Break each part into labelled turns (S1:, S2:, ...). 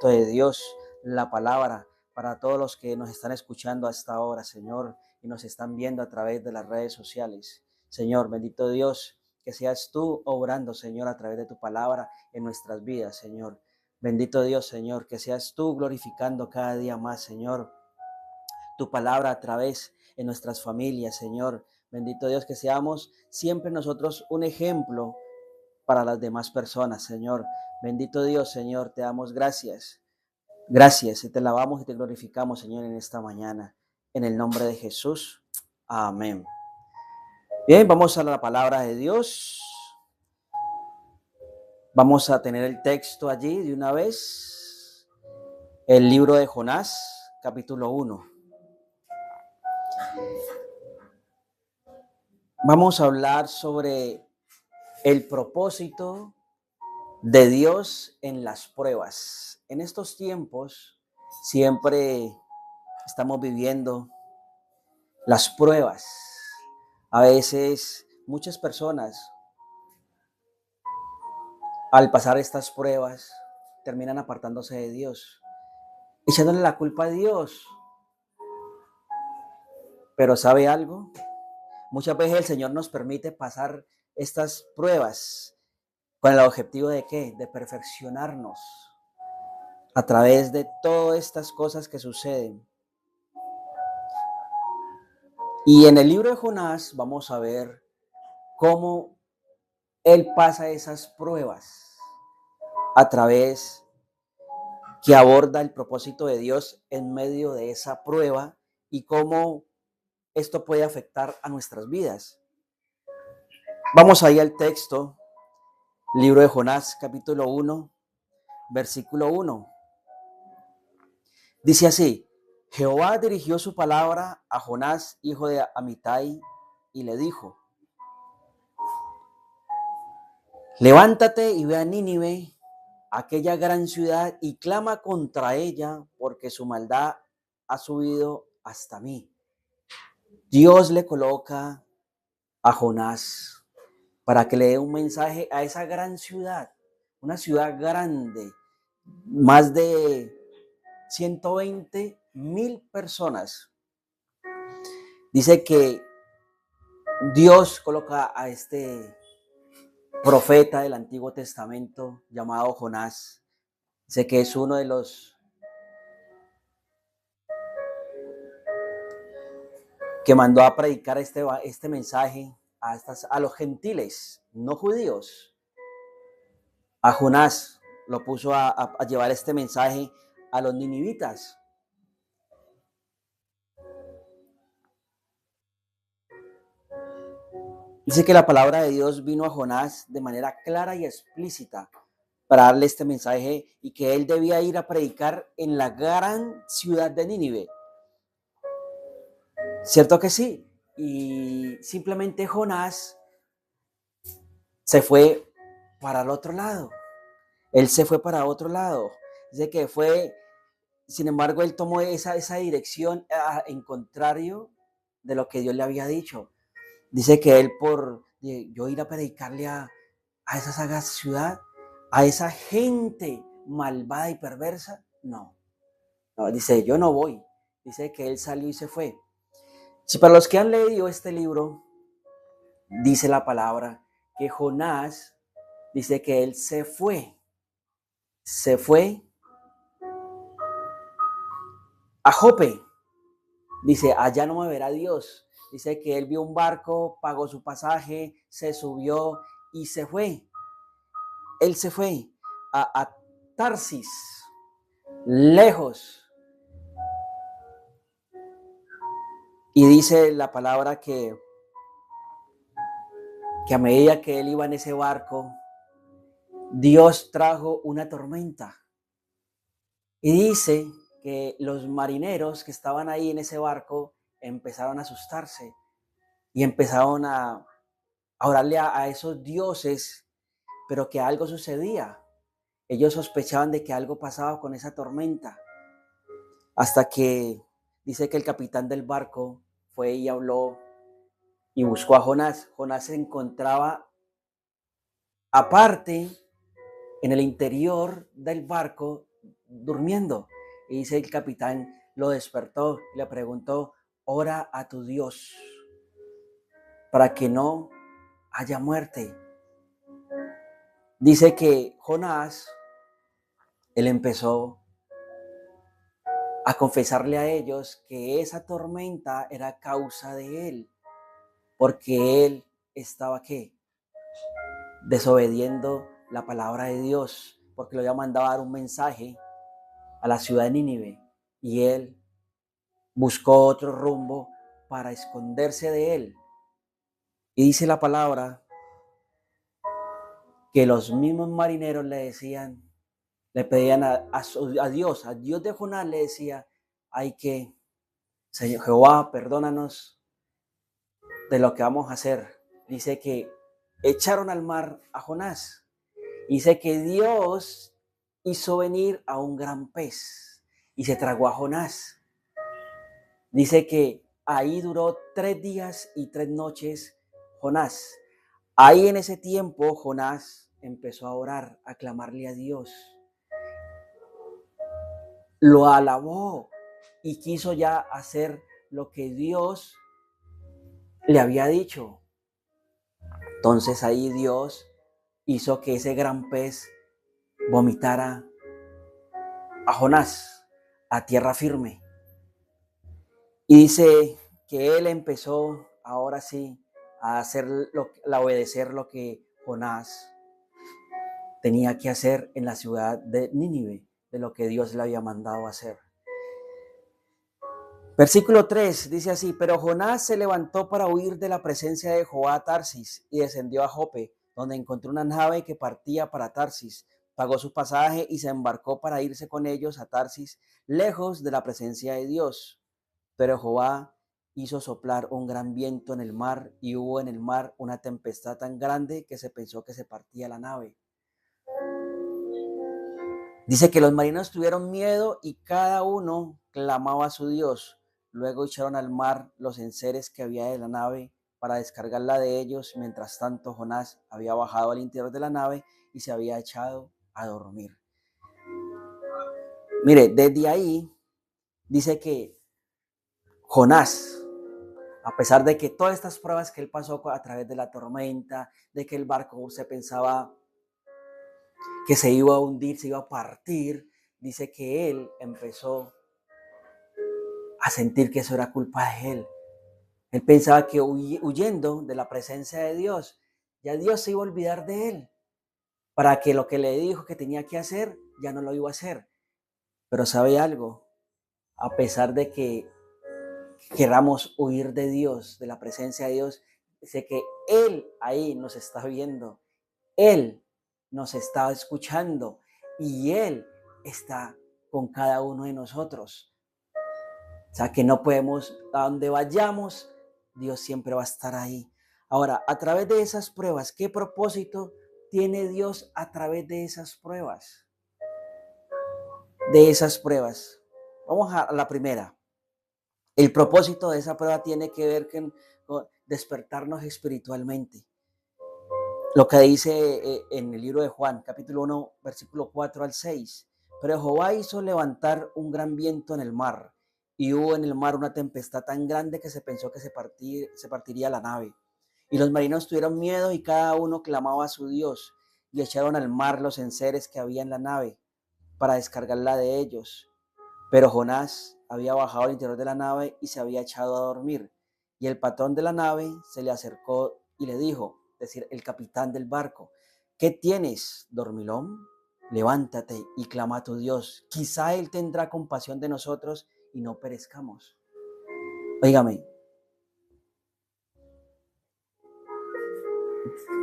S1: De Dios, la palabra para todos los que nos están escuchando hasta ahora, Señor, y nos están viendo a través de las redes sociales. Señor, bendito Dios, que seas tú obrando, Señor, a través de tu palabra en nuestras vidas, Señor. Bendito Dios, Señor, que seas tú glorificando cada día más, Señor, tu palabra a través de nuestras familias, Señor. Bendito Dios, que seamos siempre nosotros un ejemplo para las demás personas, Señor. Bendito Dios, Señor, te damos gracias. Gracias y te alabamos y te glorificamos, Señor, en esta mañana. En el nombre de Jesús. Amén. Bien, vamos a la palabra de Dios. Vamos a tener el texto allí de una vez. El libro de Jonás, capítulo 1. Vamos a hablar sobre el propósito de Dios en las pruebas. En estos tiempos siempre estamos viviendo las pruebas. A veces muchas personas al pasar estas pruebas terminan apartándose de Dios, echándole la culpa a Dios. Pero ¿sabe algo? Muchas veces el Señor nos permite pasar estas pruebas con el objetivo de ¿qué? De perfeccionarnos a través de todas estas cosas que suceden. Y en el libro de Jonás vamos a ver cómo él pasa esas pruebas a través que aborda el propósito de Dios en medio de esa prueba y cómo esto puede afectar a nuestras vidas. Vamos ahí al texto, libro de Jonás, capítulo 1, versículo 1. Dice así: Jehová dirigió su palabra a Jonás, hijo de Amitai, y le dijo: levántate y ve a Nínive, aquella gran ciudad, y clama contra ella, porque su maldad ha subido hasta mí. Dios le coloca a Jonás para que le dé un mensaje a esa gran ciudad, una ciudad grande, más de 120,000 personas. Dice que Dios coloca a este profeta del Antiguo Testamento llamado Jonás. Dice que es uno de los que mandó a predicar este mensaje a los gentiles, no judíos. A Jonás lo puso a llevar este mensaje a los ninivitas. Dice que la palabra de Dios vino a Jonás de manera clara y explícita para darle este mensaje y que él debía ir a predicar en la gran ciudad de Nínive. ¿Cierto que sí? Y simplemente Jonás se fue para el otro lado. Él se fue para otro lado. Dice que fue, sin embargo, él tomó esa dirección en contrario de lo que Dios le había dicho. Dice que él por yo ir a predicarle a esa sagaz ciudad, a esa gente malvada y perversa, no, dice, yo no voy. Dice que él salió y se fue. Si para los que han leído este libro, dice la palabra que Jonás, dice que él se fue a Jope. Dice, allá no me verá Dios. Dice que él vio un barco, pagó su pasaje, se subió y se fue. Él se fue a Tarsis, lejos. Y dice la palabra que a medida que él iba en ese barco, Dios trajo una tormenta. Y dice que los marineros que estaban ahí en ese barco empezaron a asustarse y empezaron a orarle a esos dioses, pero que algo sucedía. Ellos sospechaban de que algo pasaba con esa tormenta, hasta que dice que el capitán del barco fue y habló y buscó a Jonás. Jonás se encontraba aparte en el interior del barco durmiendo. Y dice el capitán lo despertó y le preguntó, ora a tu Dios para que no haya muerte. Dice que Jonás, él empezó a confesarle a ellos que esa tormenta era causa de él, porque él estaba ¿qué? Desobediendo la palabra de Dios, porque lo había mandado a dar un mensaje a la ciudad de Nínive y él buscó otro rumbo para esconderse de él. Y dice la palabra que los mismos marineros le decían, le pedían a Dios, a Dios de Jonás le decía, hay que, Señor Jehová, perdónanos de lo que vamos a hacer. Dice que echaron al mar a Jonás. Dice que Dios hizo venir a un gran pez y se tragó a Jonás. Dice que ahí duró 3 días y 3 noches Jonás. Ahí en ese tiempo Jonás empezó a orar, a clamarle a Dios. Lo alabó y quiso ya hacer lo que Dios le había dicho. Entonces ahí Dios hizo que ese gran pez vomitara a Jonás a tierra firme. Y dice que él empezó ahora sí a obedecer lo que Jonás tenía que hacer en la ciudad de Nínive, de lo que Dios le había mandado hacer. Versículo 3 dice así, pero Jonás se levantó para huir de la presencia de Jehová a Tarsis y descendió a Jope, donde encontró una nave que partía para Tarsis. Pagó su pasaje y se embarcó para irse con ellos a Tarsis, lejos de la presencia de Dios. Pero Jehová hizo soplar un gran viento en el mar y hubo en el mar una tempestad tan grande que se pensó que se partía la nave. Dice que los marineros tuvieron miedo y cada uno clamaba a su Dios. Luego echaron al mar los enseres que había de la nave para descargarla de ellos. Mientras tanto, Jonás había bajado al interior de la nave y se había echado a dormir. Mire, desde ahí dice que Jonás, a pesar de que todas estas pruebas que él pasó a través de la tormenta, de que el barco se pensaba que se iba a hundir, se iba a partir, dice que él empezó a sentir que eso era culpa de él. Él pensaba que huyendo de la presencia de Dios, ya Dios se iba a olvidar de él, para que lo que le dijo que tenía que hacer, ya no lo iba a hacer. Pero ¿sabe algo? A pesar de que queramos huir de Dios, de la presencia de Dios, sé que Él ahí nos está viendo, Él nos está escuchando y Él está con cada uno de nosotros. O sea que no podemos, a donde vayamos, Dios siempre va a estar ahí. Ahora, a través de esas pruebas, ¿qué propósito tiene Dios a través de esas pruebas? De esas pruebas. Vamos a la primera. El propósito de esa prueba tiene que ver con despertarnos espiritualmente. Lo que dice en el libro de Juan, capítulo 1, versículo 4 al 6. Pero Jehová hizo levantar un gran viento en el mar, y hubo en el mar una tempestad tan grande que se pensó que se partiría la nave. Y los marineros tuvieron miedo y cada uno clamaba a su Dios, y echaron al mar los enseres que había en la nave para descargarla de ellos. Pero Jonás había bajado al interior de la nave y se había echado a dormir. Y el patrón de la nave se le acercó y le dijo, es decir, el capitán del barco, ¿qué tienes, dormilón? Levántate y clama a tu Dios. Quizá Él tendrá compasión de nosotros y no perezcamos. Óigame,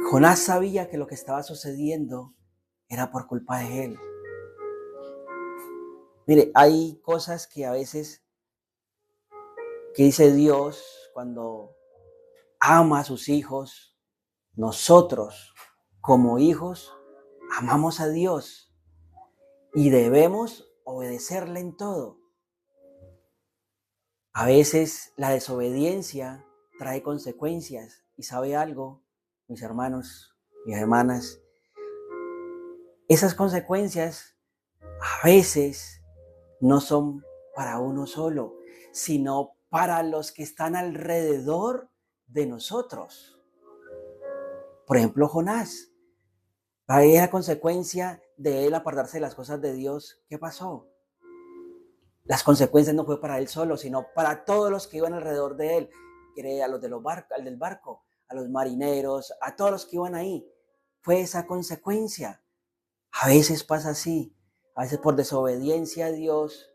S1: Jonás sabía que lo que estaba sucediendo era por culpa de él. Mire, hay cosas que a veces que dice Dios cuando ama a sus hijos. Nosotros, como hijos, amamos a Dios y debemos obedecerle en todo. A veces la desobediencia trae consecuencias y ¿sabe algo, mis hermanos, mis hermanas? Esas consecuencias a veces no son para uno solo, sino para los que están alrededor de nosotros. Por ejemplo, Jonás. Ahí la consecuencia de él apartarse de las cosas de Dios. ¿Qué pasó? Las consecuencias no fue para él solo, sino para todos los que iban alrededor de él. A los de los barcos, al del barco, a los marineros, a todos los que iban ahí. Fue esa consecuencia. A veces pasa así. A veces por desobediencia a Dios,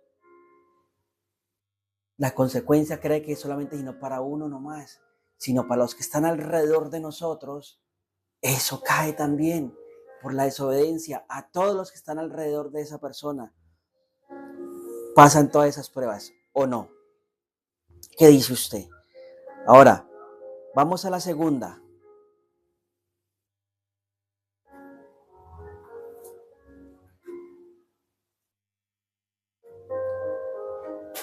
S1: la consecuencia cree que es solamente sino para uno nomás, sino para los que están alrededor de nosotros. Eso cae también por la desobediencia a todos los que están alrededor de esa persona. Pasan todas esas pruebas, ¿o no? ¿Qué dice usted? Ahora, vamos a la segunda.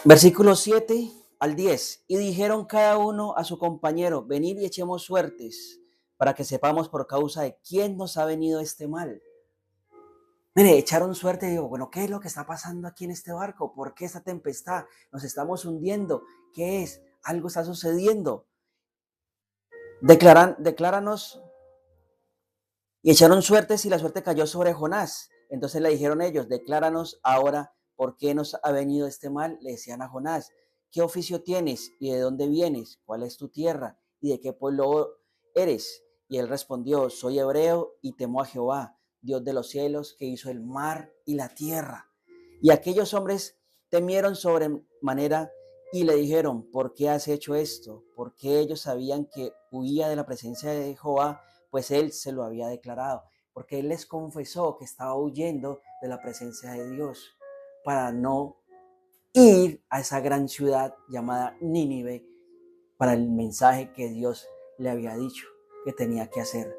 S1: Versículos 7 al 10. Y dijeron cada uno a su compañero, venid y echemos suertes, para que sepamos por causa de quién nos ha venido este mal. Mire, echaron suerte y digo, bueno, ¿qué es lo que está pasando aquí en este barco? ¿Por qué esta tempestad? Nos estamos hundiendo. ¿Qué es? Algo está sucediendo. Decláranos. Y echaron suertes y la suerte cayó sobre Jonás. Entonces le dijeron ellos, decláranos ahora por qué nos ha venido este mal. Le decían a Jonás, ¿qué oficio tienes y de dónde vienes? ¿Cuál es tu tierra y de qué pueblo eres? Y él respondió, soy hebreo y temo a Jehová, Dios de los cielos, que hizo el mar y la tierra. Y aquellos hombres temieron sobremanera y le dijeron, ¿por qué has hecho esto? Porque ellos sabían que huía de la presencia de Jehová, pues él se lo había declarado, porque él les confesó que estaba huyendo de la presencia de Dios para no ir a esa gran ciudad llamada Nínive para el mensaje que Dios le había dicho que tenía que hacer.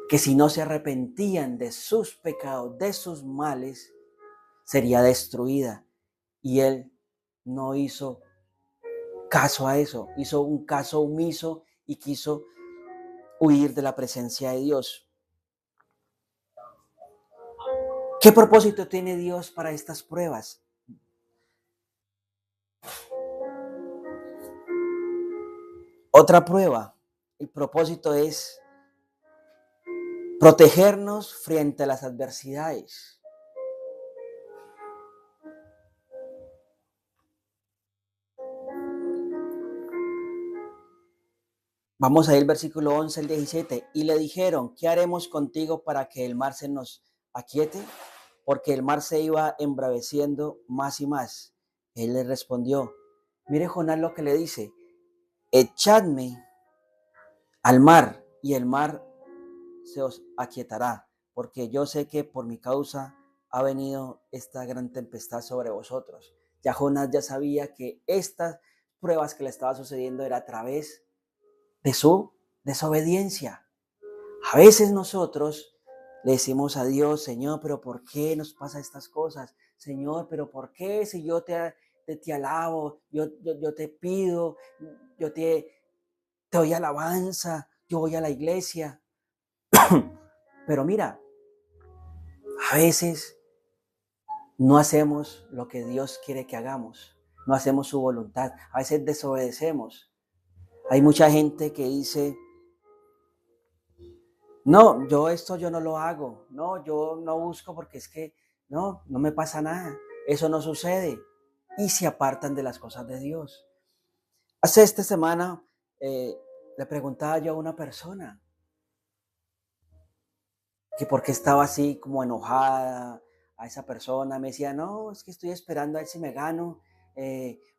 S1: Que si no se arrepentían de sus pecados, de sus males, sería destruida. Y él no hizo caso a eso, hizo un caso omiso y quiso huir de la presencia de Dios. ¿Qué propósito tiene Dios para estas pruebas? Otra prueba, el propósito es protegernos frente a las adversidades. Vamos a ir al versículo 11 al 17. Y le dijeron, ¿qué haremos contigo para que el mar se nos aquiete? Porque el mar se iba embraveciendo más y más. Él le respondió, mire Jonás lo que le dice, echadme al mar y el mar se os aquietará, porque yo sé que por mi causa ha venido esta gran tempestad sobre vosotros. Ya Jonás ya sabía que estas pruebas que le estaba sucediendo era a través de su desobediencia. A veces nosotros le decimos a Dios, Señor, pero ¿por qué nos pasa estas cosas? Señor, pero ¿por qué si yo te alabo, yo te pido, yo te doy alabanza, yo voy a la iglesia? Pero mira, a veces no hacemos lo que Dios quiere que hagamos, no hacemos su voluntad, a veces desobedecemos. Hay mucha gente que dice, no, yo no lo hago, no, yo no busco porque es que no me pasa nada, eso no sucede. Y se apartan de las cosas de Dios. Hace esta semana le preguntaba yo a una persona que por qué estaba así como enojada a esa persona. Me decía, no, es que estoy esperando a ver si me gano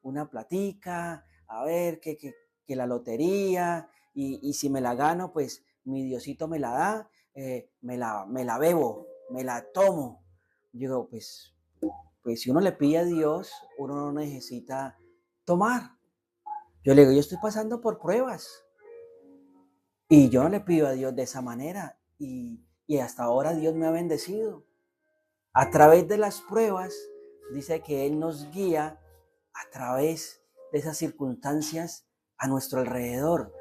S1: una platica, a ver que la lotería, y si me la gano, pues mi Diosito me la da, me la bebo, me la tomo. Yo digo, pues si uno le pide a Dios, uno no necesita tomar. Yo le digo, yo estoy pasando por pruebas y yo no le pido a Dios de esa manera y hasta ahora Dios me ha bendecido. A través de las pruebas, dice que Él nos guía a través de esas circunstancias a nuestro alrededor.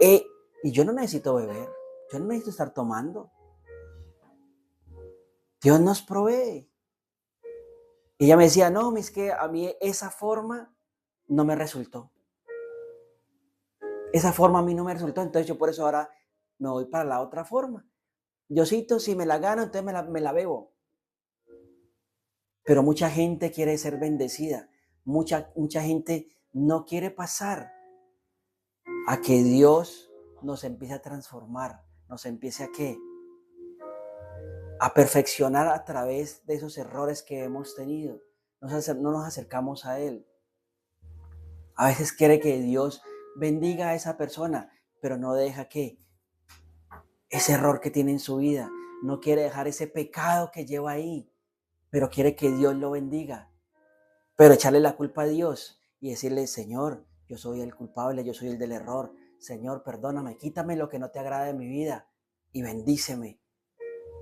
S1: Y yo no necesito beber, yo no necesito estar tomando. Dios nos provee. Y ella me decía, no, es que a mí esa forma no me resultó. Esa forma a mí no me resultó, entonces yo por eso ahora me voy para la otra forma. Diosito, si me la gano, entonces me la bebo. Pero mucha gente quiere ser bendecida. Mucha gente no quiere pasar a que Dios nos empiece a transformar, nos empiece a ¿qué? A perfeccionar a través de esos errores que hemos tenido. No nos acercamos a Él. A veces quiere que Dios bendiga a esa persona, pero no deja que ese error que tiene en su vida, no quiere dejar ese pecado que lleva ahí, pero quiere que Dios lo bendiga. Pero echarle la culpa a Dios y decirle, Señor, yo soy el culpable, yo soy el del error. Señor, perdóname, quítame lo que no te agrada de mi vida y bendíceme.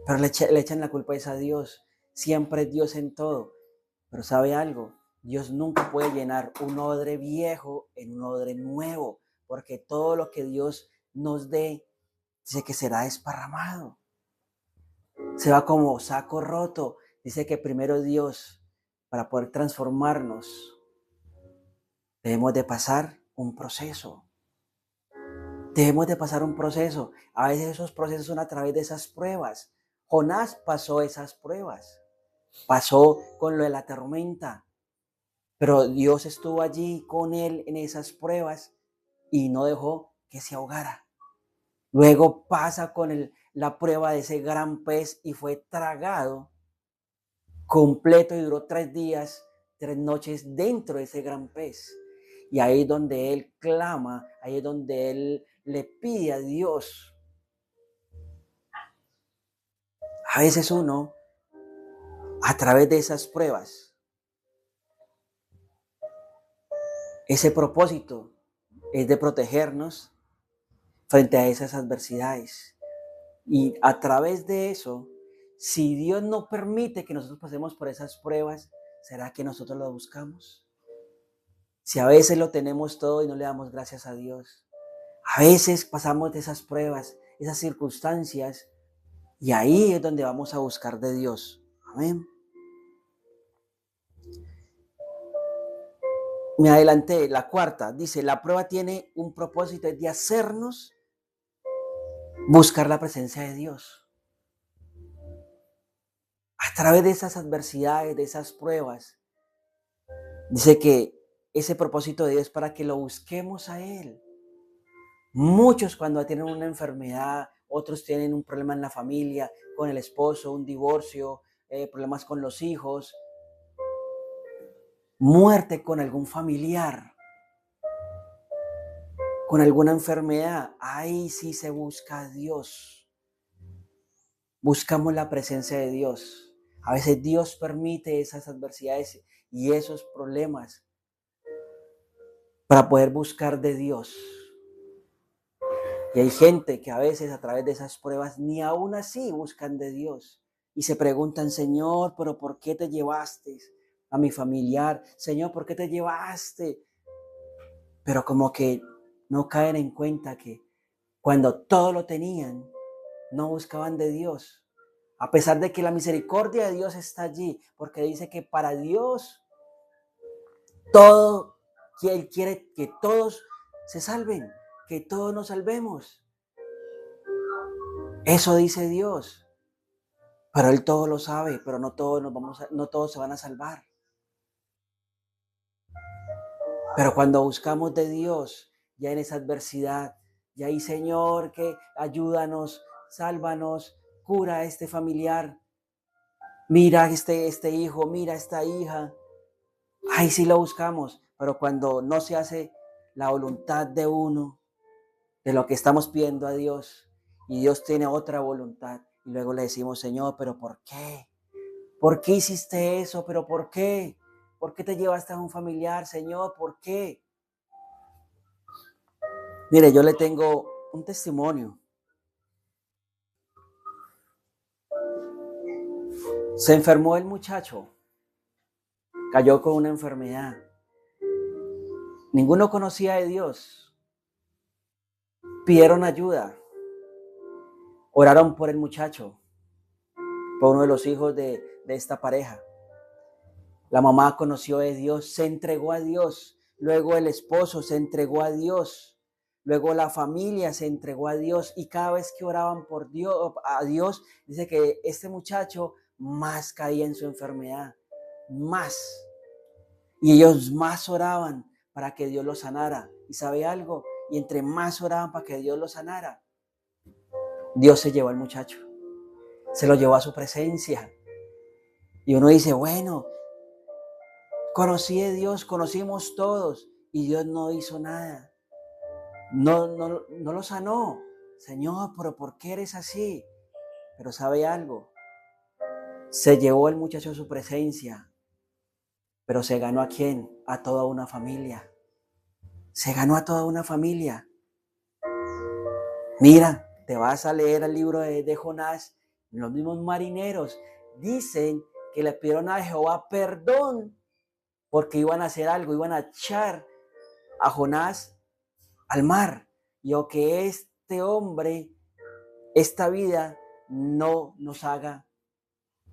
S1: Pero le echan la culpa a Dios. Siempre es Dios en todo. Pero ¿sabe algo? Dios nunca puede llenar un odre viejo en un odre nuevo, porque todo lo que Dios nos dé, dice que será desparramado. Se va como saco roto. Dice que primero Dios, para poder transformarnos, debemos de pasar un proceso. Debemos de pasar un proceso. A veces esos procesos son a través de esas pruebas. Jonás pasó esas pruebas. Pasó con lo de la tormenta. Pero Dios estuvo allí con él en esas pruebas y no dejó que se ahogara. Luego pasa con la prueba de ese gran pez y fue tragado completo y duró 3 días, 3 noches dentro de ese gran pez. Y ahí es donde él clama, ahí es donde él le pide a Dios. A veces uno, a través de esas pruebas, ese propósito es de protegernos frente a esas adversidades. Y a través de eso, si Dios no permite que nosotros pasemos por esas pruebas, ¿será que nosotros lo buscamos? Si a veces lo tenemos todo y no le damos gracias a Dios. A veces pasamos de esas pruebas, esas circunstancias, y ahí es donde vamos a buscar de Dios. Amén. Me adelanté, la cuarta, dice, la prueba tiene un propósito, es de hacernos buscar la presencia de Dios. A través de esas adversidades, de esas pruebas, dice que ese propósito de Dios es para que lo busquemos a Él. Muchos cuando tienen una enfermedad, otros tienen un problema en la familia, con el esposo, un divorcio, problemas con los hijos, muerte con algún familiar, con alguna enfermedad, ahí sí se busca a Dios. Buscamos la presencia de Dios. A veces Dios permite esas adversidades y esos problemas para poder buscar de Dios. Y hay gente que a veces a través de esas pruebas ni aún así buscan de Dios. Y se preguntan, Señor, ¿pero por qué te llevaste a mi familiar? Señor, ¿por qué te llevaste? Pero como que no caen en cuenta que cuando todo lo tenían, no buscaban de Dios. A pesar de que la misericordia de Dios está allí, porque dice que para Dios todo, que Él quiere que todos se salven, que todos nos salvemos. Eso dice Dios. Pero Él todo lo sabe, pero no todos no todos se van a salvar. Pero cuando buscamos de Dios, ya en esa adversidad, ya ahí, Señor, que ayúdanos, sálvanos, cura a este familiar, mira este hijo, mira esta hija. Ahí sí lo buscamos, pero cuando no se hace la voluntad de uno, de lo que estamos pidiendo a Dios, y Dios tiene otra voluntad, y luego le decimos, Señor, ¿pero por qué? ¿Por qué hiciste eso? ¿Pero por qué? ¿Por qué te llevaste a un familiar, Señor? ¿Por qué? Mire, yo le tengo un testimonio. Se enfermó el muchacho, cayó con una enfermedad. Ninguno conocía de Dios. Pidieron ayuda. Oraron por el muchacho. fue uno de los hijos de esta pareja. La mamá conoció de Dios, se entregó a Dios. Luego el esposo se entregó a Dios. Luego la familia se entregó a Dios. Y cada vez que oraban por Dios, a Dios, dice que este muchacho más caía en su enfermedad. Más. Y ellos más oraban para que Dios lo sanara. ¿Y sabe algo? Y entre más oraban para que Dios lo sanara, Dios se llevó al muchacho. Se lo llevó a su presencia. Y uno dice, bueno, conocí a Dios, conocimos todos y Dios no hizo nada. No lo sanó. Señor, pero ¿por qué eres así? Pero ¿sabe algo? Se llevó el muchacho a su presencia, pero se ganó ¿a quién? A toda una familia. Se ganó a toda una familia. Mira, te vas a leer el libro de Jonás. Los mismos marineros dicen que le pidieron a Jehová perdón porque iban a hacer algo, iban a echar a Jonás al mar. Y o que este hombre, esta vida, no nos haga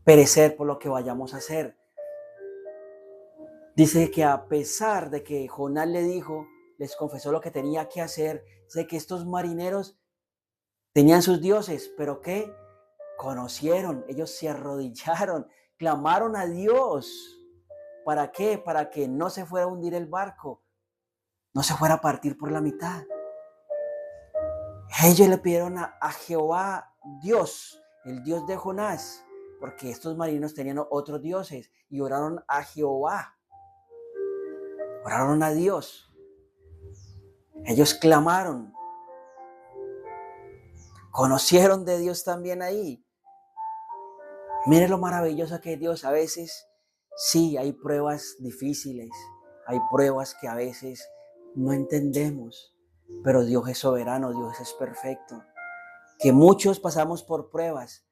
S1: perecer por lo que vayamos a hacer. Dice que a pesar de que Jonás le dijo, les confesó lo que tenía que hacer, dice que estos marineros tenían sus dioses, pero ¿qué? Conocieron, ellos se arrodillaron, clamaron a Dios. ¿Para qué? Para que no se fuera a hundir el barco, no se fuera a partir por la mitad. Ellos le pidieron a Jehová Dios, el Dios de Jonás, porque estos marinos tenían otros dioses y oraron a Jehová, oraron a Dios. Ellos clamaron, conocieron de Dios también ahí. Mire lo maravilloso que es Dios. A veces sí hay pruebas difíciles, hay pruebas que a veces no entendemos, pero Dios es soberano, Dios es perfecto. Que muchos pasamos por pruebas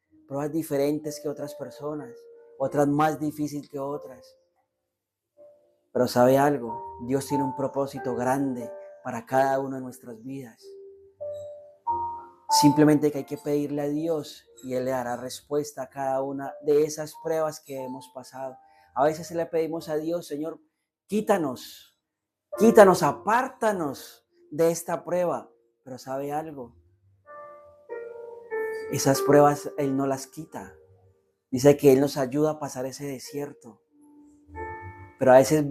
S1: diferentes que otras personas, otras más difíciles que otras. Pero ¿sabe algo? Dios tiene un propósito grande para cada una de nuestras vidas. Simplemente que hay que pedirle a Dios y Él le dará respuesta a cada una de esas pruebas que hemos pasado. A veces le pedimos a Dios, Señor, quítanos, apártanos de esta prueba. Pero ¿sabe algo? Esas pruebas Él no las quita. Dice que Él nos ayuda a pasar ese desierto. Pero a veces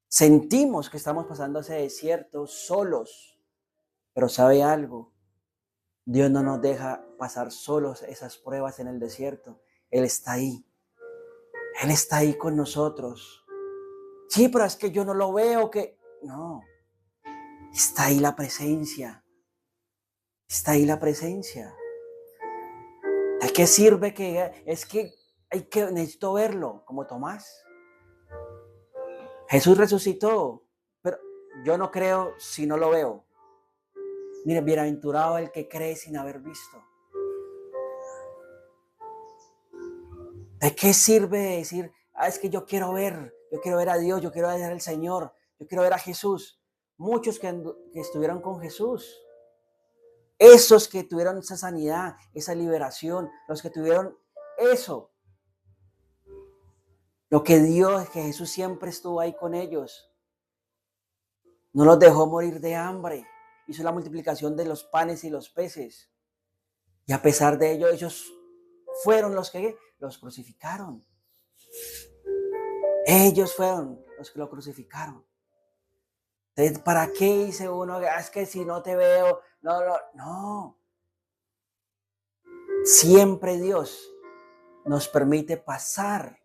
S1: sentimos que estamos pasando ese desierto solos. Pero ¿sabe algo? Dios no nos deja pasar solos esas pruebas en el desierto. Él está ahí. Él está ahí con nosotros. Sí, pero es que yo no lo veo, que... No. Está ahí la presencia. Está ahí la presencia. ¿De qué sirve que es que necesito verlo, como Tomás? Jesús resucitó, pero yo no creo si no lo veo. Mire, bienaventurado el que cree sin haber visto. ¿De qué sirve decir, es que yo quiero ver a Dios, yo quiero ver al Señor, yo quiero ver a Jesús? Muchos que estuvieron con Jesús, esos que tuvieron esa sanidad, esa liberación, los que tuvieron eso, lo que Dios, que Jesús siempre estuvo ahí con ellos, no los dejó morir de hambre, hizo la multiplicación de los panes y los peces, y a pesar de ello, ellos fueron los que los crucificaron. Ellos fueron los que lo crucificaron. Entonces, ¿para qué dice uno? Es que si no te veo, no. Siempre Dios nos permite pasar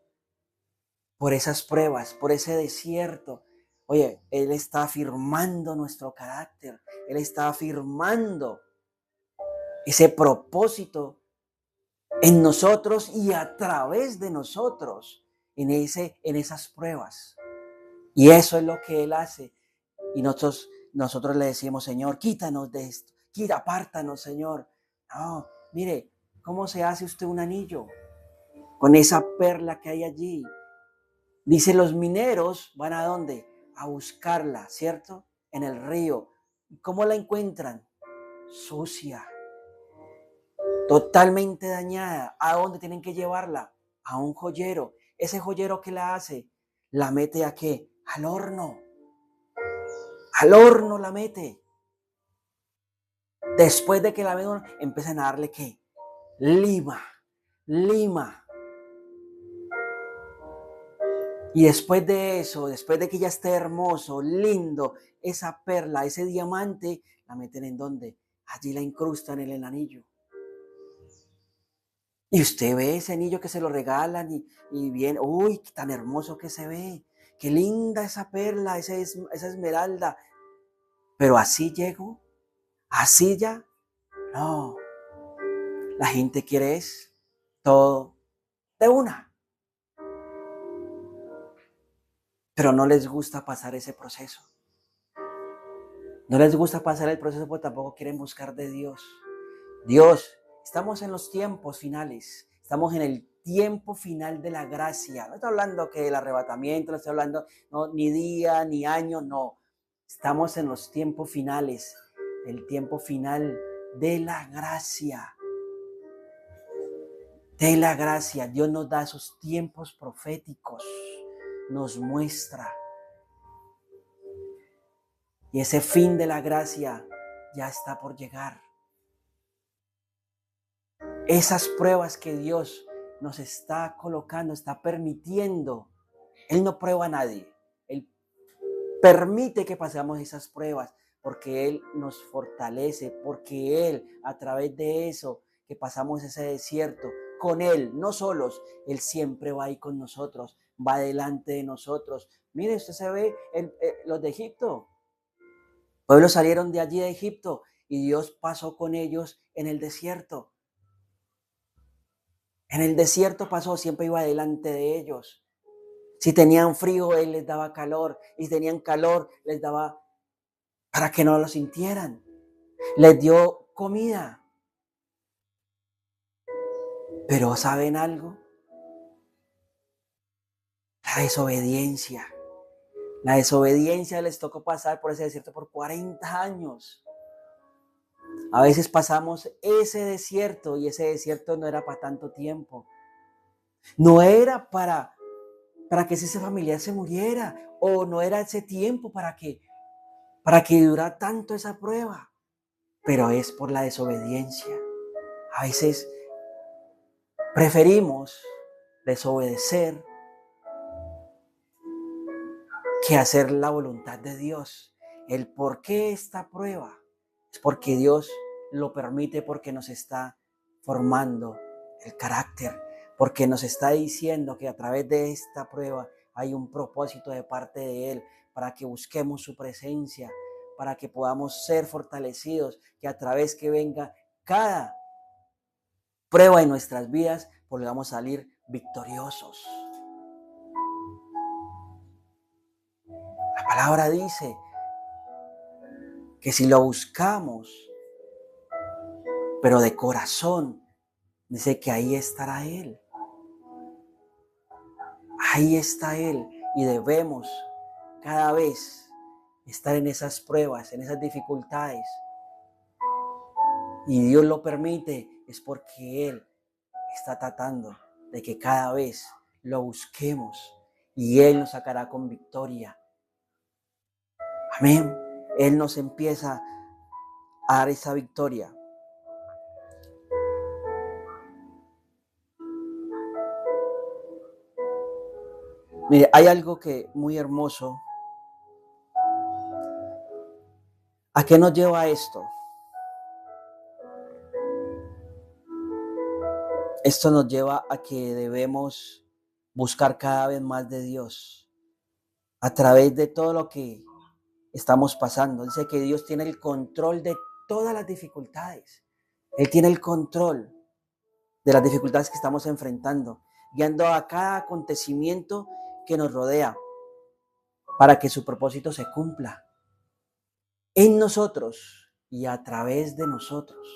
S1: por esas pruebas, por ese desierto. Oye, Él está afirmando nuestro carácter. Él está afirmando ese propósito en nosotros y a través de nosotros en esas pruebas. Y eso es lo que Él hace. Y nosotros le decimos, Señor, quítanos de esto, apártanos, Señor. No, mire, ¿cómo se hace usted un anillo? Con esa perla que hay allí. Dice, los mineros van ¿a dónde? A buscarla, ¿cierto? En el río. ¿Cómo la encuentran? Sucia. totalmente dañada. ¿A dónde tienen que llevarla? A un joyero. Ese joyero, ¿qué la hace? ¿La mete a qué? Al horno. Al horno la mete. Después de que la meten, empiezan a darle ¿qué? Lima. Y después de eso, después de que ya esté hermoso, lindo, esa perla, ese diamante, la meten ¿en dónde? Allí la incrustan en el anillo. Y usted ve ese anillo que se lo regalan y bien, uy, tan hermoso que se ve. Qué linda esa perla, esa esmeralda. Pero así llegó, así ya. No, la gente quiere es todo de una. Pero no les gusta pasar ese proceso. No les gusta pasar el proceso porque tampoco quieren buscar de Dios. Dios, estamos en los tiempos finales. Estamos en el tiempo final de la gracia. No estoy hablando que el arrebatamiento, no estoy hablando ni día, ni año, no. Estamos en los tiempos finales. El tiempo final de la gracia. De la gracia. Dios nos da esos tiempos proféticos. Nos muestra. Y ese fin de la gracia ya está por llegar. Esas pruebas que Dios nos está colocando, está permitiendo. Él no prueba a nadie. Él permite que pasemos esas pruebas porque Él nos fortalece, porque Él, a través de eso, que pasamos ese desierto, con Él, no solos, Él siempre va ahí con nosotros, va delante de nosotros. Mire, usted se ve los de Egipto. Pueblos salieron de allí de Egipto y Dios pasó con ellos en el desierto. En el desierto pasó, siempre iba delante de ellos. Si tenían frío, Él les daba calor. Y si tenían calor, les daba para que no lo sintieran. Les dio comida. Pero ¿saben algo? La desobediencia. La desobediencia les tocó pasar por ese desierto por 40 años. A veces pasamos ese desierto y ese desierto no era para tanto tiempo. No era para que ese familiar se muriera, o no era ese tiempo para que dura tanto esa prueba, pero es por la desobediencia. A veces preferimos desobedecer que hacer la voluntad de Dios. El por qué esta prueba es porque Dios lo permite, porque nos está formando el carácter, porque nos está diciendo que a través de esta prueba hay un propósito de parte de Él, para que busquemos su presencia, para que podamos ser fortalecidos, que a través que venga cada prueba en nuestras vidas, podamos salir victoriosos. La palabra dice que si lo buscamos, pero de corazón, dice que ahí estará Él. Ahí está Él y debemos cada vez estar en esas pruebas, en esas dificultades. Y Dios lo permite, es porque Él está tratando de que cada vez lo busquemos y Él nos sacará con victoria. Amén. Él nos empieza a dar esa victoria. Mire, hay algo que muy hermoso. ¿A qué nos lleva esto? Esto nos lleva a que debemos buscar cada vez más de Dios a través de todo lo que estamos pasando. Dice que Dios tiene el control de todas las dificultades. Él tiene el control de las dificultades que estamos enfrentando, guiando a cada acontecimiento que nos rodea para que su propósito se cumpla en nosotros y a través de nosotros.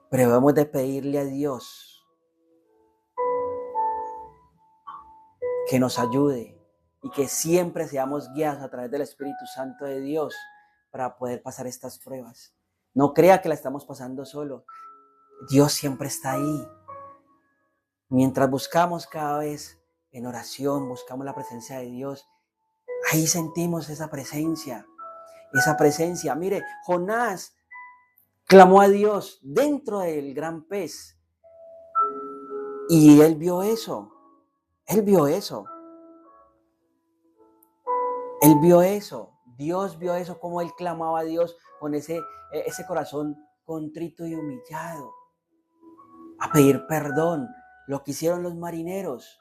S1: Pero debemos de pedirle a Dios que nos ayude y que siempre seamos guiados a través del Espíritu Santo de Dios para poder pasar estas pruebas. No crea que la estamos pasando solo. Dios siempre está ahí. Mientras buscamos cada vez en oración, buscamos la presencia de Dios, ahí sentimos esa presencia. Mire, Jonás clamó a Dios dentro del gran pez y él vio eso. Él vio eso. Dios vio eso, como él clamaba a Dios con ese corazón contrito y humillado, a pedir perdón. Lo que hicieron los marineros.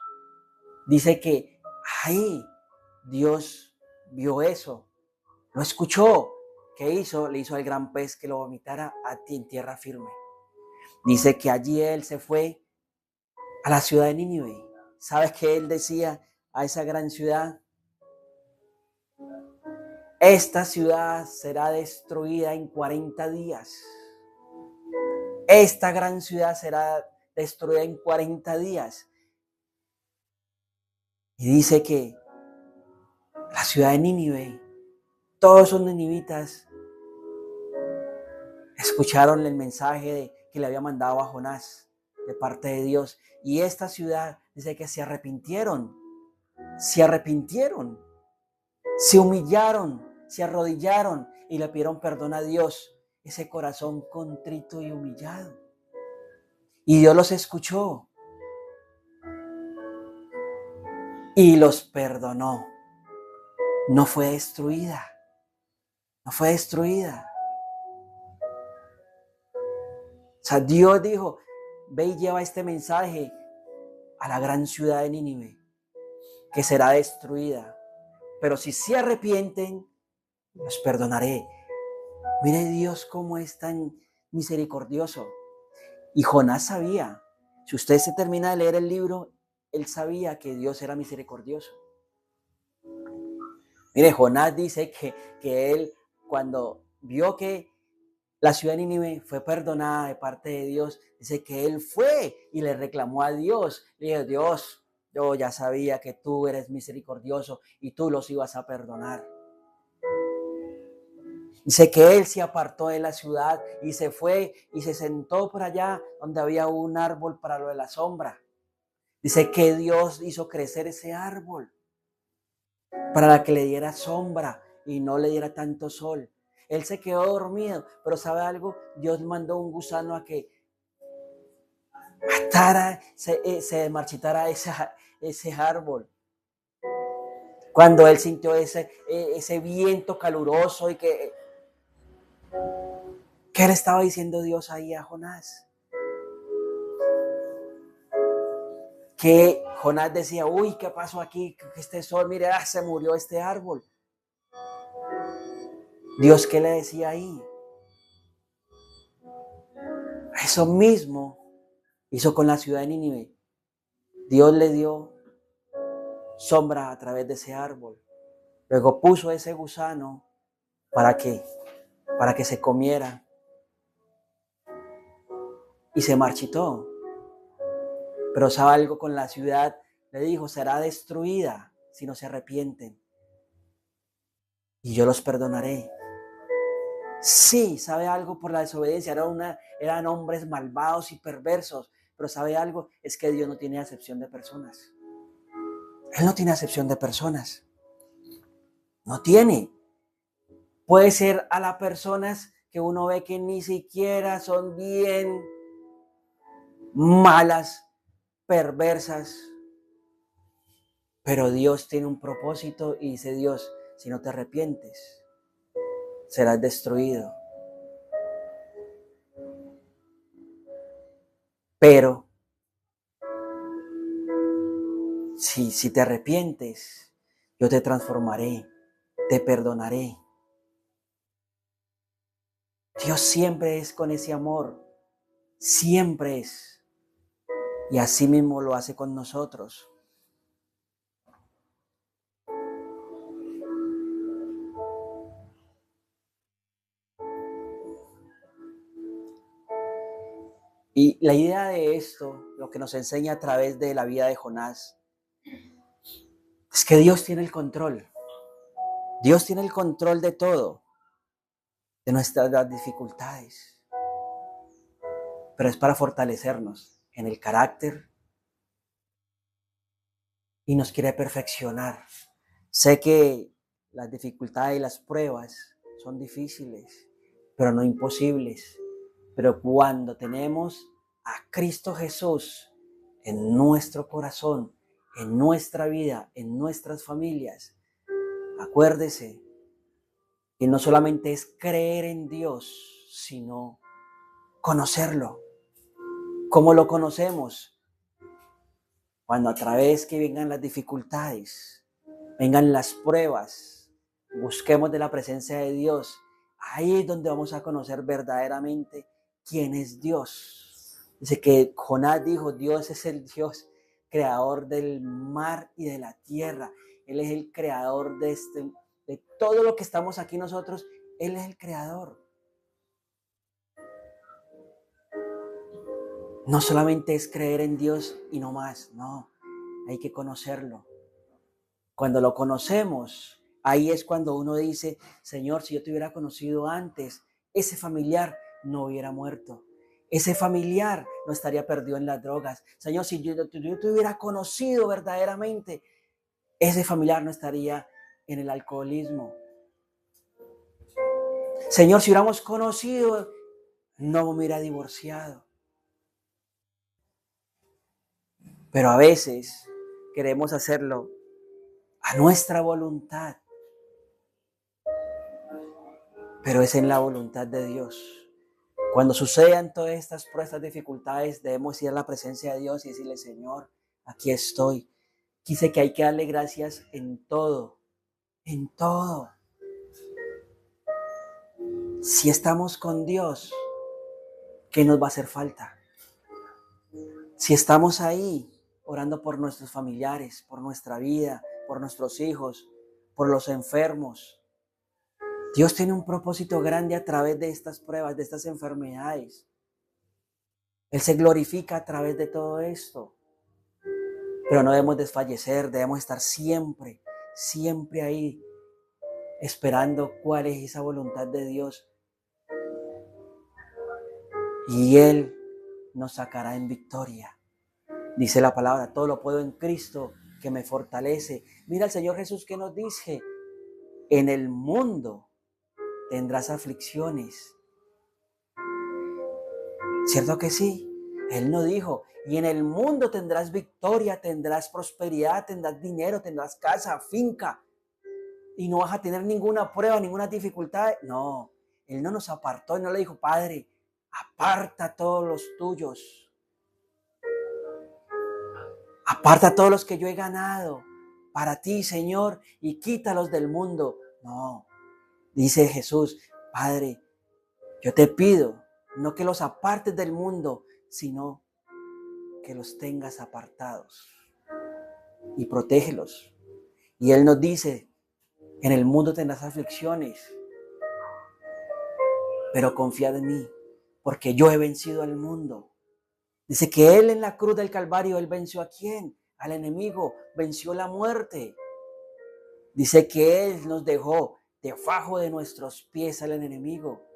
S1: Dice que ahí Dios vio eso, lo escuchó. ¿Qué hizo? Le hizo al gran pez que lo vomitara en tierra firme. Dice que allí él se fue a la ciudad de Nínive. ¿Sabes qué él decía a esa gran ciudad? Esta ciudad será destruida en 40 días. Esta gran ciudad será destruida en 40 días. Y dice que la ciudad de Nínive, todos esos ninivitas escucharon el mensaje que le había mandado a Jonás de parte de Dios. Y esta ciudad dice que se arrepintieron, se humillaron, se arrodillaron y le pidieron perdón a Dios. Ese corazón contrito y humillado. Y Dios los escuchó y los perdonó. No fue destruida. O sea, Dios dijo, ve y lleva este mensaje a la gran ciudad de Nínive, que será destruida. Pero si se arrepienten, los perdonaré. Mire Dios cómo es tan misericordioso. Y Jonás sabía, si usted se termina de leer el libro, él sabía que Dios era misericordioso. Mire, Jonás dice que él, cuando vio que la ciudad de Nínive fue perdonada de parte de Dios, dice que él fue y le reclamó a Dios. Le dijo, Dios, yo ya sabía que tú eres misericordioso y tú los ibas a perdonar. Dice que él se apartó de la ciudad y se fue y se sentó por allá donde había un árbol para lo de la sombra. Dice que Dios hizo crecer ese árbol para que le diera sombra y no le diera tanto sol. Él se quedó dormido, pero ¿sabe algo? Dios mandó un gusano a que matara, se marchitara ese árbol. Cuando él sintió ese viento caluroso y ¿qué le estaba diciendo Dios ahí a Jonás? Que Jonás decía, uy, ¿qué pasó aquí? Que este sol, mire, se murió este árbol. Dios, ¿qué le decía ahí? Eso mismo hizo con la ciudad de Nínive. Dios le dio sombra a través de ese árbol. Luego puso ese gusano para que se comiera y se marchitó. Pero ¿sabe algo? Con la ciudad le dijo, será destruida si no se arrepienten. Y yo los perdonaré. Sí, ¿sabe algo? Por la desobediencia eran hombres malvados y perversos. Pero ¿sabe algo? Es que Dios no tiene acepción de personas. Él no tiene acepción de personas. No tiene. Puede ser a las personas que uno ve que ni siquiera son bien malas, perversas. Pero Dios tiene un propósito y dice Dios, si no te arrepientes, serás destruido. Pero si te arrepientes, yo te transformaré, te perdonaré. Dios siempre es con ese amor, siempre es. Y así mismo lo hace con nosotros. Y la idea de esto, lo que nos enseña a través de la vida de Jonás, es que Dios tiene el control. Dios tiene el control de todo, de nuestras dificultades. pero es para fortalecernos en el carácter y nos quiere perfeccionar. Sé que las dificultades y las pruebas son difíciles, pero no imposibles. Pero cuando tenemos a Cristo Jesús en nuestro corazón, en nuestra vida, en nuestras familias, acuérdese que no solamente es creer en Dios, sino conocerlo. ¿Cómo lo conocemos? Cuando a través que vengan las dificultades, vengan las pruebas, busquemos de la presencia de Dios. Ahí es donde vamos a conocer verdaderamente quién es Dios. Dice que Jonás dijo, Dios es el Dios creador del mar y de la tierra. Él es el creador de todo lo que estamos aquí nosotros. Él es el creador. No solamente es creer en Dios y no más, no, hay que conocerlo. Cuando lo conocemos, ahí es cuando uno dice, Señor, si yo te hubiera conocido antes, ese familiar no hubiera muerto. Ese familiar no estaría perdido en las drogas. Señor, si yo te hubiera conocido verdaderamente, ese familiar no estaría en el alcoholismo. Señor, si hubiéramos conocido, no me hubiera divorciado. Pero a veces queremos hacerlo a nuestra voluntad, pero es en la voluntad de Dios. Cuando sucedan todas estas pruebas, estas dificultades, debemos ir a la presencia de Dios y decirle, Señor, aquí estoy. Dice que hay que darle gracias en todo, en todo. Si estamos con Dios, ¿qué nos va a hacer falta? Si estamos ahí orando por nuestros familiares, por nuestra vida, por nuestros hijos, por los enfermos, Dios tiene un propósito grande a través de estas pruebas, de estas enfermedades. Él se glorifica a través de todo esto. Pero no debemos desfallecer, debemos estar siempre, siempre ahí, esperando cuál es esa voluntad de Dios. Y Él nos sacará en victoria. Dice la palabra, todo lo puedo en Cristo que me fortalece. Mira el Señor Jesús que nos dice, en el mundo tendrás aflicciones. ¿Cierto que sí? Él no dijo, y en el mundo tendrás victoria, tendrás prosperidad, tendrás dinero, tendrás casa, finca, y no vas a tener ninguna prueba, ninguna dificultad. No, Él no nos apartó y no le dijo, Padre, aparta a todos los tuyos. Aparta a todos los que yo he ganado para ti, Señor, y quítalos del mundo. No, dice Jesús, Padre, yo te pido, no que los apartes del mundo, sino que los tengas apartados y protégelos. Y Él nos dice, en el mundo tendrás aflicciones, pero confiad en mí, porque yo he vencido al mundo. Dice que Él en la cruz del Calvario, Él venció ¿a quién? Al enemigo, venció la muerte. Dice que Él nos dejó debajo de nuestros pies al enemigo.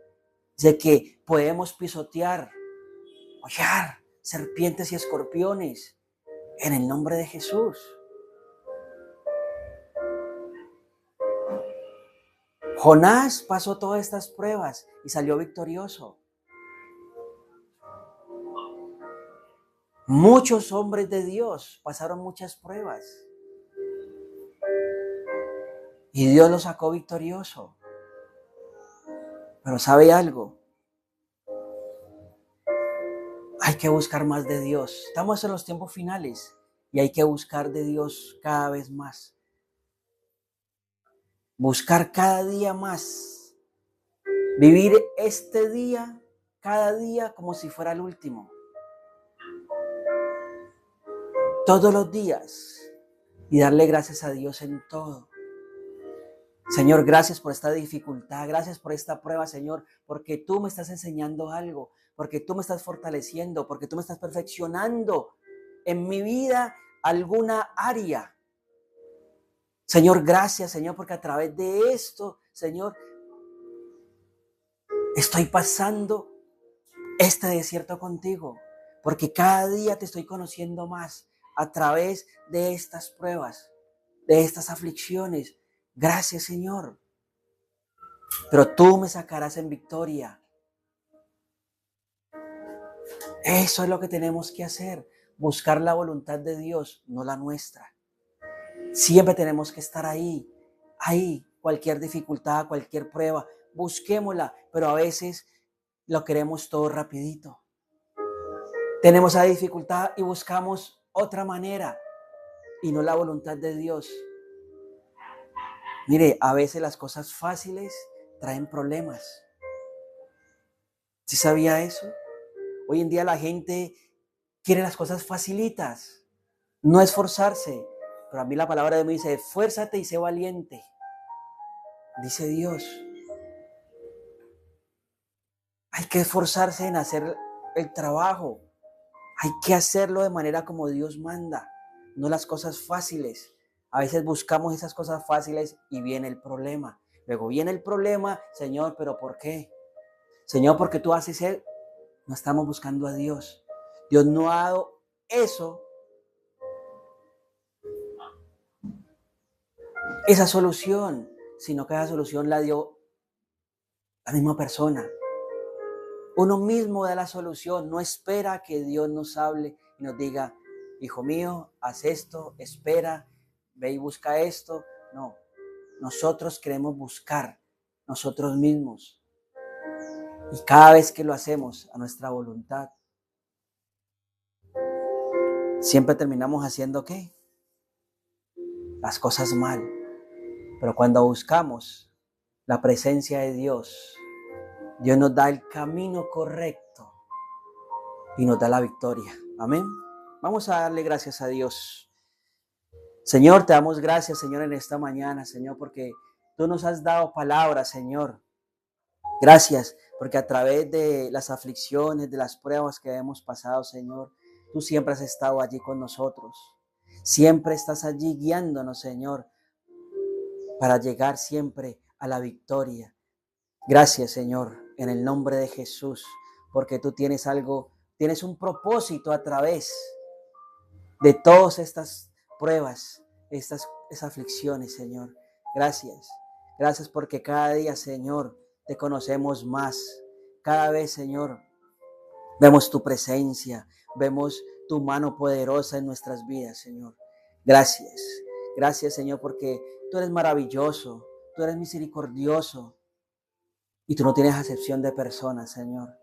S1: Dice que podemos pisotear, hollar serpientes y escorpiones en el nombre de Jesús. Jonás pasó todas estas pruebas y salió victorioso. Muchos hombres de Dios pasaron muchas pruebas y Dios los sacó victorioso. Pero ¿sabe algo? Hay que buscar más de Dios. Estamos en los tiempos finales y hay que buscar de Dios cada vez más. Buscar cada día más. Vivir este día, cada día, como si fuera el último. Todos los días. Y darle gracias a Dios en todo. Señor, gracias por esta dificultad, gracias por esta prueba, Señor, porque tú me estás enseñando algo, porque tú me estás fortaleciendo, porque tú me estás perfeccionando en mi vida alguna área. Señor, gracias, Señor, porque a través de esto, Señor, estoy pasando este desierto contigo, porque cada día te estoy conociendo más a través de estas pruebas, de estas aflicciones. Gracias, Señor. Pero tú me sacarás en victoria. Eso es lo que tenemos que hacer, buscar la voluntad de Dios, no la nuestra. Siempre tenemos que estar ahí, cualquier dificultad, cualquier prueba, busquémosla, pero a veces lo queremos todo rapidito. Tenemos esa dificultad y buscamos otra manera y no la voluntad de Dios. Mire, a veces las cosas fáciles traen problemas. ¿Sí sabía eso? Hoy en día la gente quiere las cosas facilitas, no esforzarse. Pero a mí la palabra de Dios me dice, esfuérzate y sé valiente. Dice Dios. Hay que esforzarse en hacer el trabajo. Hay que hacerlo de manera como Dios manda, no las cosas fáciles. A veces buscamos esas cosas fáciles y viene el problema. Luego viene el problema, Señor, ¿pero por qué? Señor, ¿por qué tú haces eso? No estamos buscando a Dios. Dios no ha dado eso, esa solución, sino que esa solución la dio la misma persona. Uno mismo da la solución, no espera que Dios nos hable y nos diga, hijo mío, haz esto, espera, ve y busca esto. No, nosotros queremos buscar nosotros mismos. Y cada vez que lo hacemos a nuestra voluntad, siempre terminamos haciendo ¿qué? Las cosas mal. Pero cuando buscamos la presencia de Dios, Dios nos da el camino correcto y nos da la victoria. Amén. Vamos a darle gracias a Dios. Señor, te damos gracias, Señor, en esta mañana, Señor, porque tú nos has dado palabras, Señor. Gracias, porque a través de las aflicciones, de las pruebas que hemos pasado, Señor, tú siempre has estado allí con nosotros. Siempre estás allí guiándonos, Señor, para llegar siempre a la victoria. Gracias, Señor, en el nombre de Jesús, porque tú tienes tienes un propósito a través de todas estas pruebas, estas aflicciones, Señor. Gracias. Gracias porque cada día, Señor, te conocemos más. Cada vez, Señor, vemos tu presencia, vemos tu mano poderosa en nuestras vidas, Señor. Gracias. Gracias, Señor, porque tú eres maravilloso, tú eres misericordioso y tú no tienes acepción de personas, Señor.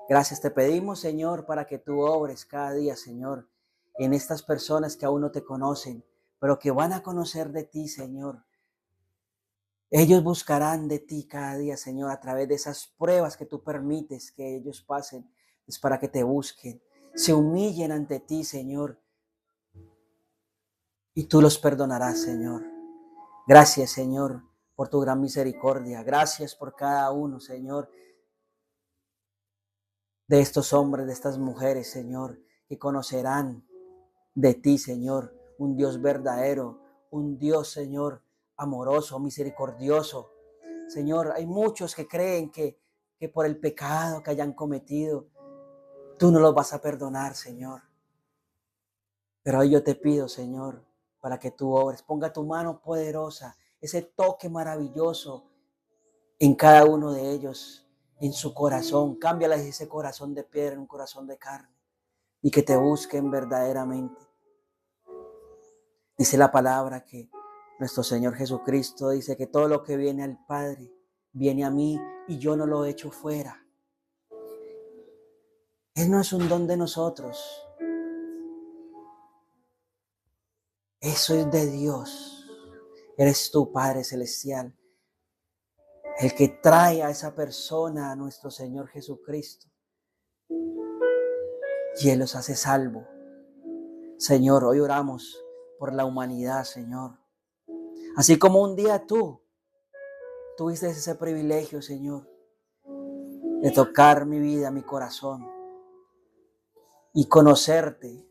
S1: Gracias te pedimos, Señor, para que tú obres cada día, Señor, en estas personas que aún no te conocen, pero que van a conocer de ti, Señor. Ellos buscarán de ti cada día, Señor, a través de esas pruebas que tú permites que ellos pasen. Es para que te busquen, se humillen ante ti, Señor, y tú los perdonarás, Señor. Gracias, Señor, por tu gran misericordia. Gracias por cada uno, Señor, de estos hombres, de estas mujeres, Señor, que conocerán de ti, Señor, un Dios verdadero, un Dios, Señor, amoroso, misericordioso. Señor, hay muchos que creen que por el pecado que hayan cometido, tú no los vas a perdonar, Señor. Pero hoy yo te pido, Señor, para que tú obres, ponga tu mano poderosa, ese toque maravilloso en cada uno de ellos, en su corazón. Cámbiales ese corazón de piedra en un corazón de carne y que te busquen verdaderamente. Dice la palabra que nuestro Señor Jesucristo dice que todo lo que viene al Padre viene a mí y yo no lo echo fuera. Él no es un don de nosotros. Eso es de Dios. Eres tú, Padre Celestial, el que trae a esa persona a nuestro Señor Jesucristo. Y Él los hace salvo. Señor, hoy oramos por la humanidad, Señor. Así como un día tú tuviste ese privilegio, Señor, de tocar mi vida, mi corazón y conocerte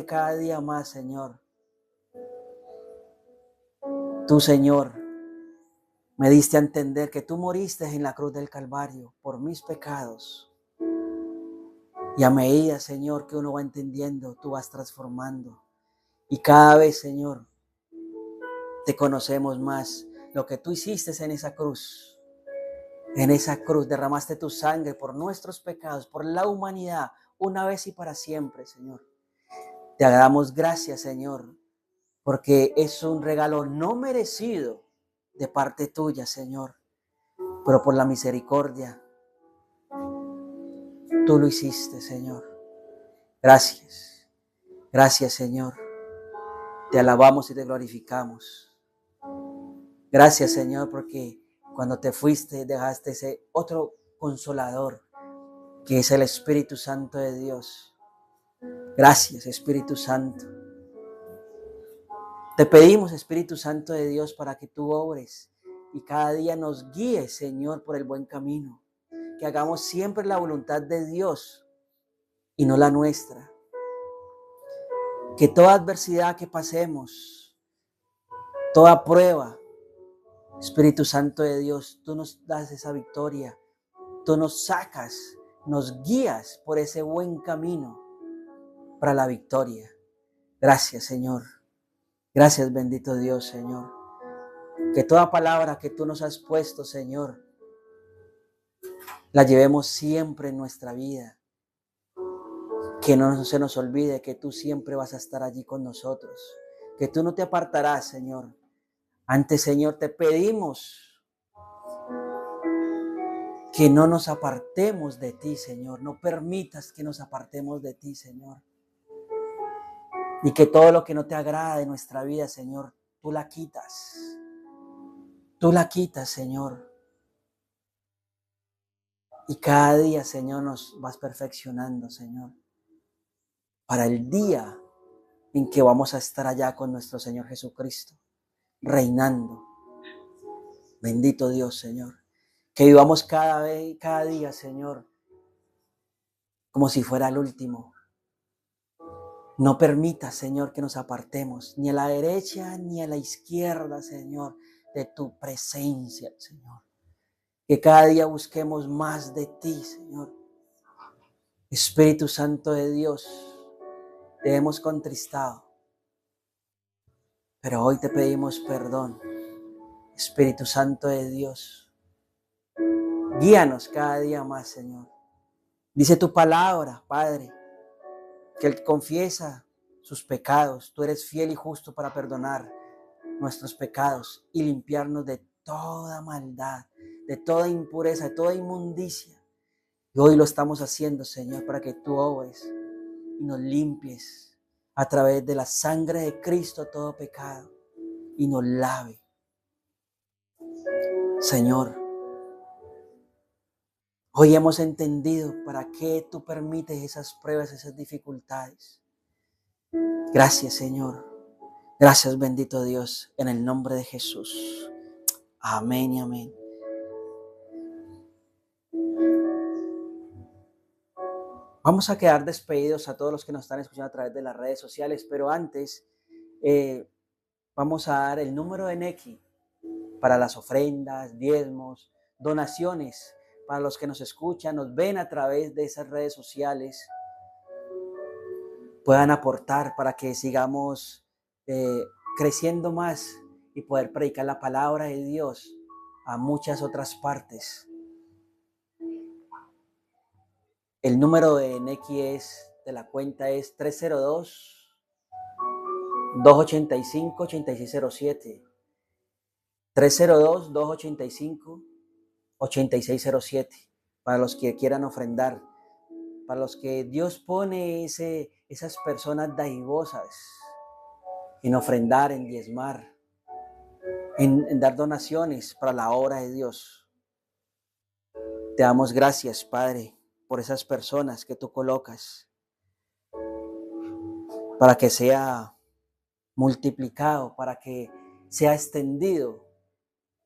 S1: cada día más, Señor. Tú, Señor, Me diste a entender que tú moriste en la cruz del Calvario por mis pecados. Y a medida, Señor, que uno va entendiendo, tú vas transformando. Y cada vez, Señor, te conocemos más. Lo que tú hiciste en esa cruz. En esa cruz derramaste tu sangre por nuestros pecados, por la humanidad, una vez y para siempre, Señor. Te damos gracias, Señor, porque es un regalo no merecido de parte tuya, Señor. Pero por la misericordia, tú lo hiciste, Señor. Gracias. Gracias, Señor. Te alabamos y te glorificamos. Gracias, Señor, porque cuando te fuiste dejaste ese otro consolador, que es el Espíritu Santo de Dios. Gracias, Espíritu Santo. Te pedimos, Espíritu Santo de Dios, para que tú obres y cada día nos guíes, Señor, por el buen camino. Que hagamos siempre la voluntad de Dios y no la nuestra. Que toda adversidad que pasemos, toda prueba, Espíritu Santo de Dios, tú nos das esa victoria. Tú nos sacas, nos guías por ese buen camino para la victoria. Gracias, Señor. Gracias, bendito Dios, Señor. Que toda palabra que tú nos has puesto, Señor, la llevemos siempre en nuestra vida. Que no se nos olvide que tú siempre vas a estar allí con nosotros. Que tú no te apartarás, Señor. Antes, Señor, te pedimos que no nos apartemos de ti, Señor. No permitas que nos apartemos de ti, Señor. Y que todo lo que no te agrada de nuestra vida, Señor, tú la quitas. Tú la quitas, Señor. Y cada día, Señor, nos vas perfeccionando, Señor. Para el día en que vamos a estar allá con nuestro Señor Jesucristo, reinando. Bendito Dios, Señor. Que vivamos cada día, Señor, como si fuera el último. No permita, Señor, que nos apartemos ni a la derecha ni a la izquierda, Señor, de tu presencia, Señor. Que cada día busquemos más de ti, Señor. Espíritu Santo de Dios, te hemos contristado, pero hoy te pedimos perdón. Espíritu Santo de Dios, guíanos cada día más, Señor. Dice tu palabra, Padre, que el que confiesa sus pecados, tú eres fiel y justo para perdonar nuestros pecados y limpiarnos de toda maldad, de toda impureza, de toda inmundicia. Y hoy lo estamos haciendo, Señor, para que tú obres y nos limpies a través de la sangre de Cristo todo pecado y nos lave. Señor, hoy hemos entendido para qué tú permites esas pruebas, esas dificultades. Gracias, Señor. Gracias, bendito Dios, en el nombre de Jesús. Amén y amén. Vamos a quedar despedidos a todos los que nos están escuchando a través de las redes sociales, pero antes vamos a dar el número de Nequi para las ofrendas, diezmos, donaciones, para los que nos escuchan, nos ven a través de esas redes sociales, puedan aportar para que sigamos creciendo más y poder predicar la palabra de Dios a muchas otras partes. El número de Nequi de la cuenta es 302-285-8607. 302-285-8607. Para los que quieran ofrendar, para los que Dios pone esas personas dadivosas en ofrendar, en diezmar, en dar donaciones para la obra de Dios. Te damos gracias, Padre, por esas personas que tú colocas para que sea multiplicado, para que sea extendido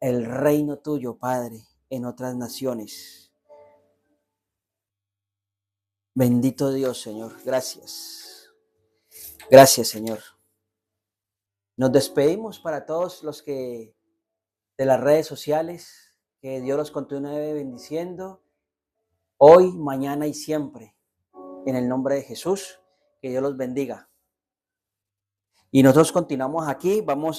S1: el reino tuyo, Padre, en otras naciones. Bendito Dios, Señor. Gracias. Gracias, Señor. Nos despedimos para todos los que de las redes sociales. Que Dios los continúe bendiciendo hoy, mañana y siempre. En el nombre de Jesús, que Dios los bendiga. Y nosotros continuamos aquí, vamos